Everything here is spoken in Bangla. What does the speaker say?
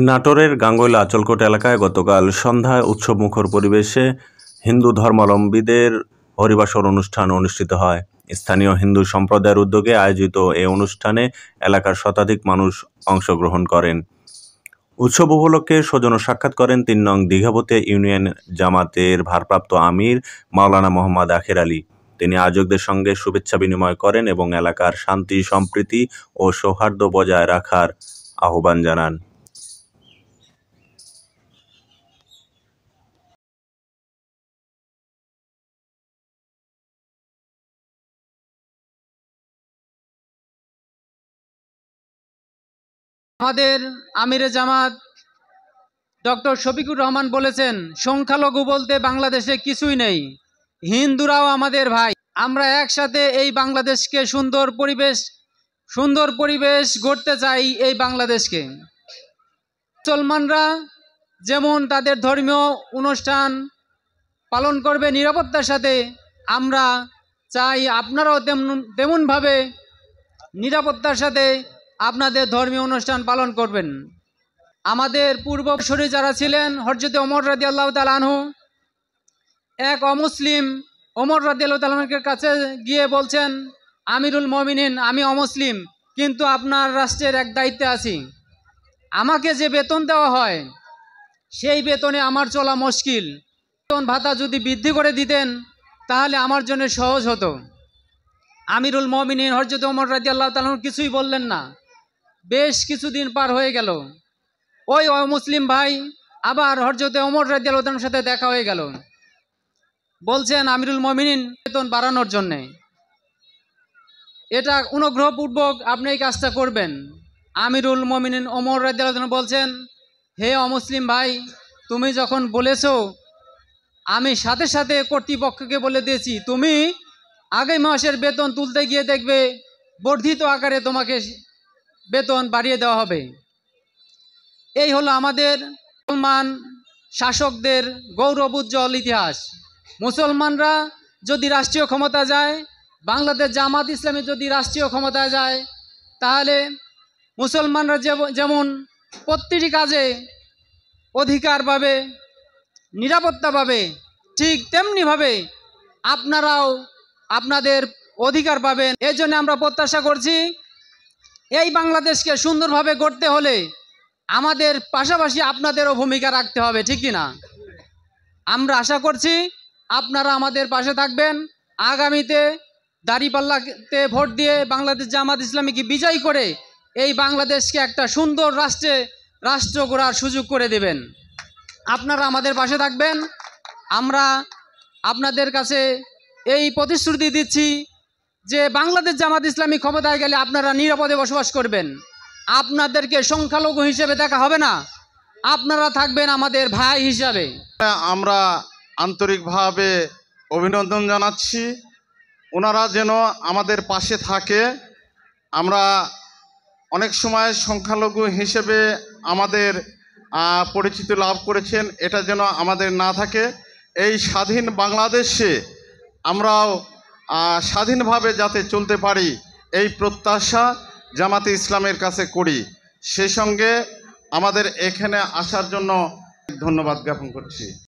নাটোরের গাঙ্গুইল আঁচলকোট এলাকায় গতকাল সন্ধ্যায় উৎসবমুখর পরিবেশে হিন্দু ধর্মাবলম্বীদের হরিবাসর অনুষ্ঠান অনুষ্ঠিত হয়। স্থানীয় হিন্দু সম্প্রদায়ের উদ্যোগে আয়োজিত এ অনুষ্ঠানে এলাকার শতাধিক মানুষ অংশগ্রহণ করেন। উৎসব উপলক্ষে সৌজন্য সাক্ষাৎ করেন ৩ নং দীঘাপতে ইউনিয়ন জামাতের ভারপ্রাপ্ত আমির মাওলানা মোহাম্মদ আখের আলী। তিনি আয়োজকদের সঙ্গে শুভেচ্ছা বিনিময় করেন এবং এলাকার শান্তি, সম্প্রীতি ও সৌহার্দ্য বজায় রাখার আহ্বান জানান। আমাদের আমিরে জামাত ডক্টর শফিকুর রহমান বলেছেন, সংখ্যালঘু বলতে বাংলাদেশে কিছুই নেই, হিন্দুরাও আমাদের ভাই। আমরা একসাথে এই বাংলাদেশকে সুন্দর পরিবেশ গড়তে চাই। এই বাংলাদেশকে মুসলমানরা যেমন তাদের ধর্মীয় অনুষ্ঠান পালন করবে নিরাপত্তার সাথে, আমরা চাই আপনারাও তেমনভাবে নিরাপত্তার সাথে আপনাদের ধর্মীয় অনুষ্ঠান পালন করবেন। আমাদের পূর্বসূরি যারা ছিলেন, হযরত ওমর রাদিয়াল্লাহু তাআলা আনহু এক অমুসলিম ওমর রাদিয়াল্লাহু তাআলা আনহুর কাছে গিয়ে বলছেন, আমিরুল মুমিনিন, আমি অমুসলিম কিন্তু আপনার রাষ্ট্রের এক দায়িত্বে আছি, আমাকে যে বেতন দেওয়া হয় সেই বেতনে আমার চলা মুশকিল, বেতন ভাতা যদি বৃদ্ধি করে দিতেন তাহলে আমার জন্য সহজ হতো। আমিরুল মুমিনিন হযরত ওমর রাদিয়াল্লাহু তাআলা আনহু কিছুই বললেন না। বেশ কিছুদিন পার হয়ে গেল, ওই অমুসলিম ভাই আবার হযরত ওমর রাদিয়াল্লাহু তাআলার সাথে দেখা হয়ে গেল, বলছেন আমিরুল মুমিনিন বেতন বাড়ানোর জন্যে, এটা অনুগ্রহপূর্বক আপনি এই কাজটা করবেন। আমিরুল মুমিনিন ওমর রাদিয়াল্লাহু তাআলা বলছেন, হে অমুসলিম ভাই, তুমি যখন বলেছো আমি সাথে সাথে কর্তৃপক্ষকে বলে দিয়েছি, তুমি আগামী মাসের বেতন তুলতে গিয়ে দেখবে বর্ধিত আকারে তোমাকে বেতন বাড়িয়ে দেওয়া হবে। এই হলো আমাদের মুসলমান শাসকদের গৌরব উজ্জ্বল ইতিহাস। মুসলমানরা যদি রাষ্ট্রীয় ক্ষমতা যায়, বাংলাদেশ জামাত ইসলামী যদি রাষ্ট্রীয় ক্ষমতায় যায়, তাহলে মুসলমানরা যেমন প্রতিটি কাজে অধিকার পাবে, নিরাপত্তা পাবে, ঠিক তেমনিভাবে আপনারাও আপনাদের অধিকার পাবেন। এই জন্য আমরা প্রত্যাশা করছি, এই বাংলাদেশকে সুন্দরভাবে গড়তে হলে আমাদের পাশাপাশি আপনাদেরও ভূমিকা রাখতে হবে, ঠিক কিনা? আমরা আশা করছি আপনারা আমাদের পাশে থাকবেন। আগামীতে দাঁড়িপাল্লাতে ভোট দিয়ে বাংলাদেশ জামাত ইসলামীকে বিজয়ী করে এই বাংলাদেশকে একটা সুন্দর রাষ্ট্র গড়ার সুযোগ করে দেবেন। আপনারা আমাদের পাশে থাকবেন। আমরা আপনাদের কাছে এই প্রতিশ্রুতি দিচ্ছি যে বাংলাদেশ জামাত ইসলামী ক্ষমতায় গেলে আপনারা নিরাপদে বসবাস করবেন, আপনাদেরকে সংখ্যালঘু হিসেবে দেখা হবে না, আপনারা থাকবেন আমাদের ভাই হিসাবে। আমরা আন্তরিকভাবে অভিনন্দন জানাচ্ছি, ওনারা যেন আমাদের পাশে থাকে। আমরা অনেক সময় সংখ্যালঘু হিসেবে আমাদের পরিচিতি লাভ করেছেন, এটা যেন আমাদের না থাকে। এই স্বাধীন বাংলাদেশে আমরাও স্বাধীনভাবে যাতে চলতে পারি, এই প্রত্যাশা জামাতে ইসলামের কাছে করি। সেই সঙ্গে আমাদের এখানে আসার জন্য ধন্যবাদ জ্ঞাপন করছি।